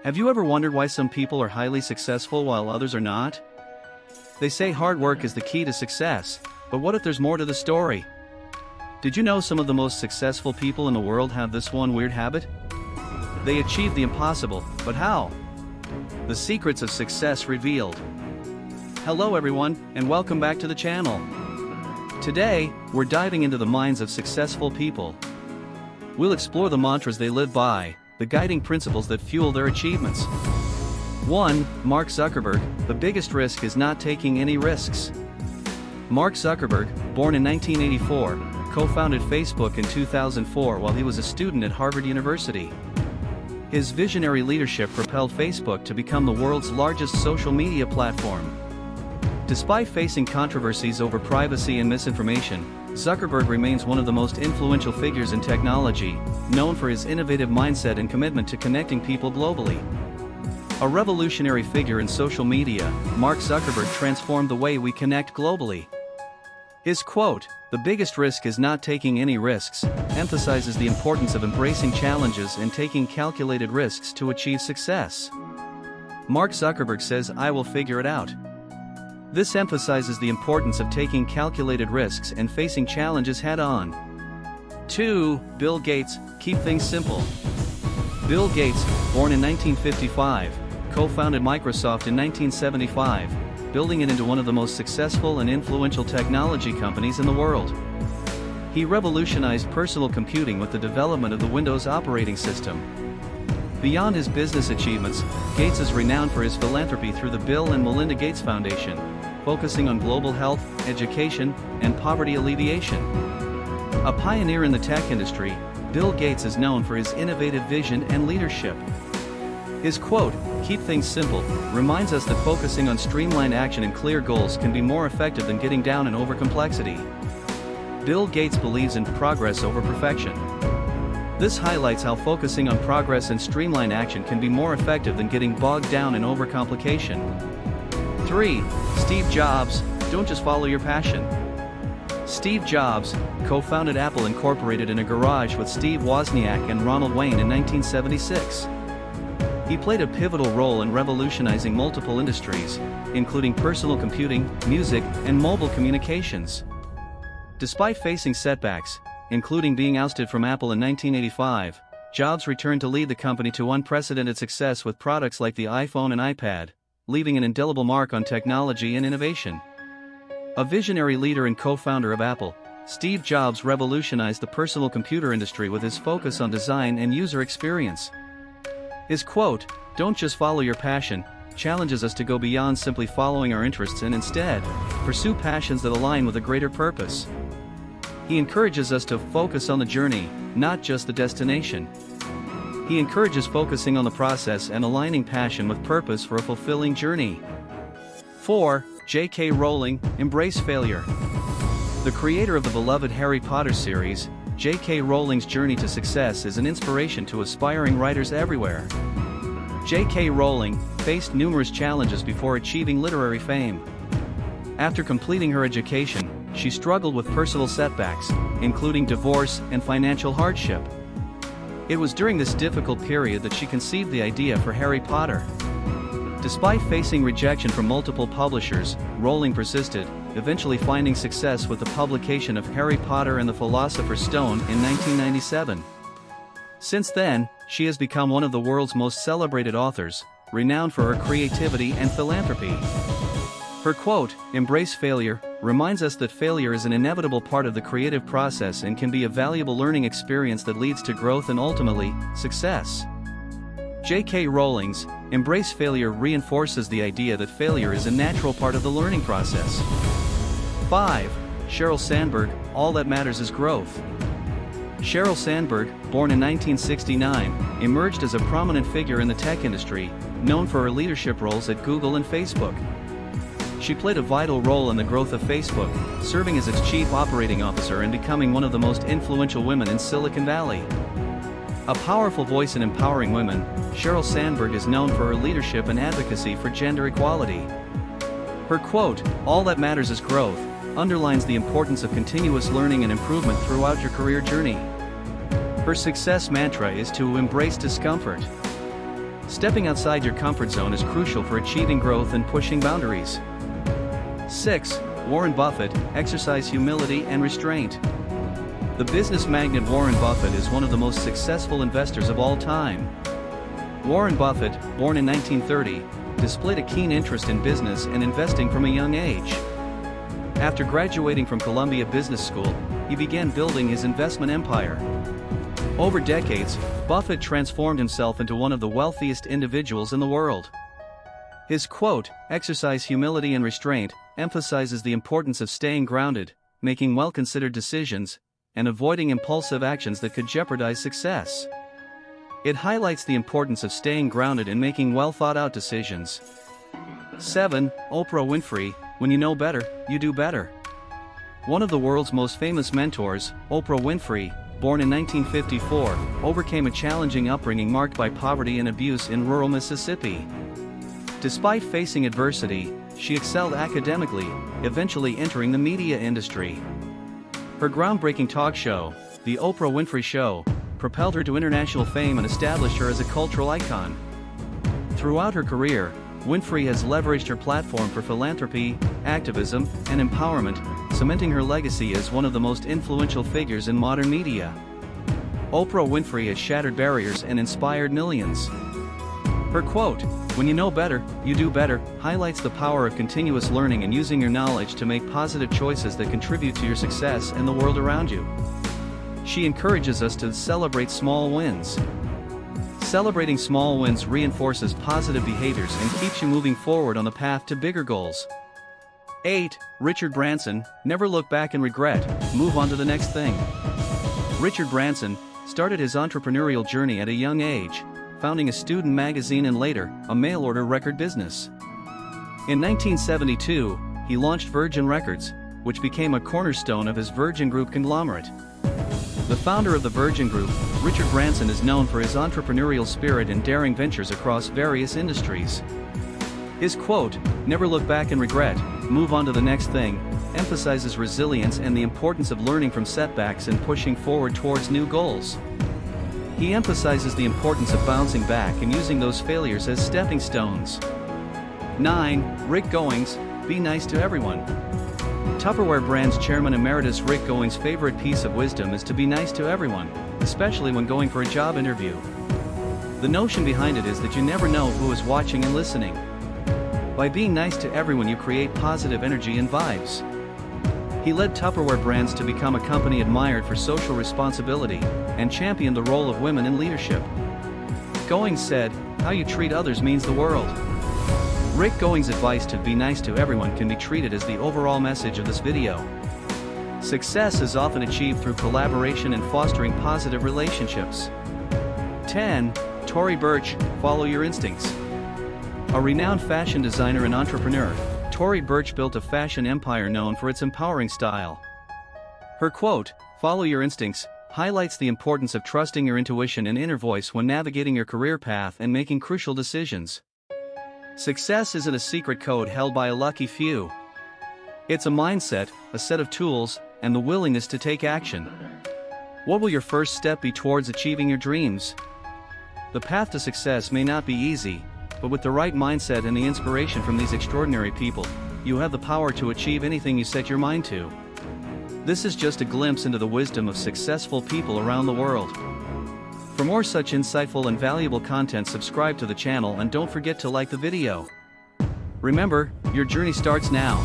Have you ever wondered why some people are highly successful while others are not? They say hard work is the key to success, but what if there's more to the story? Did you know some of the most successful people in the world have this one weird habit? They achieve the impossible, but how? The secrets of success revealed. Hello everyone, and welcome back to the channel. Today, we're diving into the minds of successful people. We'll explore the mantras they live by, the guiding principles that fuel their achievements. 1. Mark Zuckerberg, the biggest risk is not taking any risks. Mark Zuckerberg, born in 1984, co-founded Facebook in 2004 while he was a student at Harvard University. His visionary leadership propelled Facebook to become the world's largest social media platform. Despite facing controversies over privacy and misinformation, Zuckerberg remains one of the most influential figures in technology, known for his innovative mindset and commitment to connecting people globally. A revolutionary figure in social media, Mark Zuckerberg transformed the way we connect globally. His quote, "The biggest risk is not taking any risks," emphasizes the importance of embracing challenges and taking calculated risks to achieve success. Mark Zuckerberg says, "I will figure it out." This emphasizes the importance of taking calculated risks and facing challenges head-on. 2. Bill Gates, keep things simple. Bill Gates, born in 1955, co-founded Microsoft in 1975, building it into one of the most successful and influential technology companies in the world. He revolutionized personal computing with the development of the Windows operating system. Beyond his business achievements, Gates is renowned for his philanthropy through the Bill and Melinda Gates Foundation, focusing on global health, education, and poverty alleviation. A pioneer in the tech industry, Bill Gates is known for his innovative vision and leadership. His quote, "Keep things simple," reminds us that focusing on streamlined action and clear goals can be more effective than getting down and over complexity. Bill Gates believes in progress over perfection. This highlights how focusing on progress and streamlined action can be more effective than getting bogged down in overcomplication. 3. Steve Jobs, don't just follow your passion. Steve Jobs, co-founded Apple Incorporated in a garage with Steve Wozniak and Ronald Wayne in 1976. He played a pivotal role in revolutionizing multiple industries, including personal computing, music, and mobile communications. Despite facing setbacks, including being ousted from Apple in 1985, Jobs returned to lead the company to unprecedented success with products like the iPhone and iPad, leaving an indelible mark on technology and innovation. A visionary leader and co-founder of Apple, Steve Jobs revolutionized the personal computer industry with his focus on design and user experience. His quote, "Don't just follow your passion," challenges us to go beyond simply following our interests and instead, pursue passions that align with a greater purpose. He encourages us to focus on the journey, not just the destination. He encourages focusing on the process and aligning passion with purpose for a fulfilling journey. 4. J.K. Rowling, embrace failure. The creator of the beloved Harry Potter series, J.K. Rowling's journey to success is an inspiration to aspiring writers everywhere. J.K. Rowling faced numerous challenges before achieving literary fame. After completing her education, she struggled with personal setbacks, including divorce and financial hardship. It was during this difficult period that she conceived the idea for Harry Potter. Despite facing rejection from multiple publishers, Rowling persisted, eventually finding success with the publication of Harry Potter and the Philosopher's Stone in 1997. Since then, she has become one of the world's most celebrated authors, renowned for her creativity and philanthropy. Her quote, "Embrace failure," reminds us that failure is an inevitable part of the creative process and can be a valuable learning experience that leads to growth and ultimately, success. J.K. Rowling's "Embrace Failure" reinforces the idea that failure is a natural part of the learning process. 5. Sheryl Sandberg, all that matters is growth. Sheryl Sandberg, born in 1969, emerged as a prominent figure in the tech industry, known for her leadership roles at Google and Facebook. She played a vital role in the growth of Facebook, serving as its chief operating officer and becoming one of the most influential women in Silicon Valley. A powerful voice in empowering women, Sheryl Sandberg is known for her leadership and advocacy for gender equality. Her quote, "All that matters is growth," underlines the importance of continuous learning and improvement throughout your career journey. Her success mantra is to embrace discomfort. Stepping outside your comfort zone is crucial for achieving growth and pushing boundaries. 6. Warren Buffett, exercise humility and restraint. The business magnate Warren Buffett is one of the most successful investors of all time. Warren Buffett, born in 1930, displayed a keen interest in business and investing from a young age. After graduating from Columbia Business School, he began building his investment empire. Over decades, Buffett transformed himself into one of the wealthiest individuals in the world. His quote, "Exercise humility and restraint," emphasizes the importance of staying grounded, making well-considered decisions, and avoiding impulsive actions that could jeopardize success. It highlights the importance of staying grounded and making well-thought-out decisions. 7. Oprah Winfrey, when you know better, you do better. One of the world's most famous mentors, Oprah Winfrey, born in 1954, overcame a challenging upbringing marked by poverty and abuse in rural Mississippi. Despite facing adversity, she excelled academically, eventually entering the media industry. Her groundbreaking talk show, The Oprah Winfrey Show, propelled her to international fame and established her as a cultural icon. Throughout her career, Winfrey has leveraged her platform for philanthropy, activism, and empowerment, cementing her legacy as one of the most influential figures in modern media. Oprah Winfrey has shattered barriers and inspired millions. Her quote, "When you know better, you do better," highlights the power of continuous learning and using your knowledge to make positive choices that contribute to your success and the world around you. She encourages us to celebrate small wins. Celebrating small wins reinforces positive behaviors and keeps you moving forward on the path to bigger goals. 8. Richard Branson, never look back and regret, move on to the next thing. Richard Branson started his entrepreneurial journey at a young age, founding a student magazine and later, a mail-order record business. In 1972, he launched Virgin Records, which became a cornerstone of his Virgin Group conglomerate. The founder of the Virgin Group, Richard Branson, is known for his entrepreneurial spirit and daring ventures across various industries. His quote, "Never look back and regret, move on to the next thing," emphasizes resilience and the importance of learning from setbacks and pushing forward towards new goals. He emphasizes the importance of bouncing back and using those failures as stepping stones. 9. Rick Goings, be nice to everyone. Tupperware brand's chairman emeritus Rick Goings' favorite piece of wisdom is to be nice to everyone, especially when going for a job interview. The notion behind it is that you never know who is watching and listening. By being nice to everyone, you create positive energy and vibes. He led Tupperware brands to become a company admired for social responsibility and championed the role of women in leadership. Goings said, "How you treat others means the world." Rick Goings' advice to be nice to everyone can be treated as the overall message of this video. Success is often achieved through collaboration and fostering positive relationships. 10. Tory Burch, follow your instincts. A renowned fashion designer and entrepreneur, Tory Burch built a fashion empire known for its empowering style. Her quote, "Follow your instincts," highlights the importance of trusting your intuition and inner voice when navigating your career path and making crucial decisions. Success isn't a secret code held by a lucky few. It's a mindset, a set of tools, and the willingness to take action. What will your first step be towards achieving your dreams? The path to success may not be easy, but with the right mindset and the inspiration from these extraordinary people, you have the power to achieve anything you set your mind to. This is just a glimpse into the wisdom of successful people around the world. For more such insightful and valuable content, subscribe to the channel and don't forget to like the video. Remember, your journey starts now.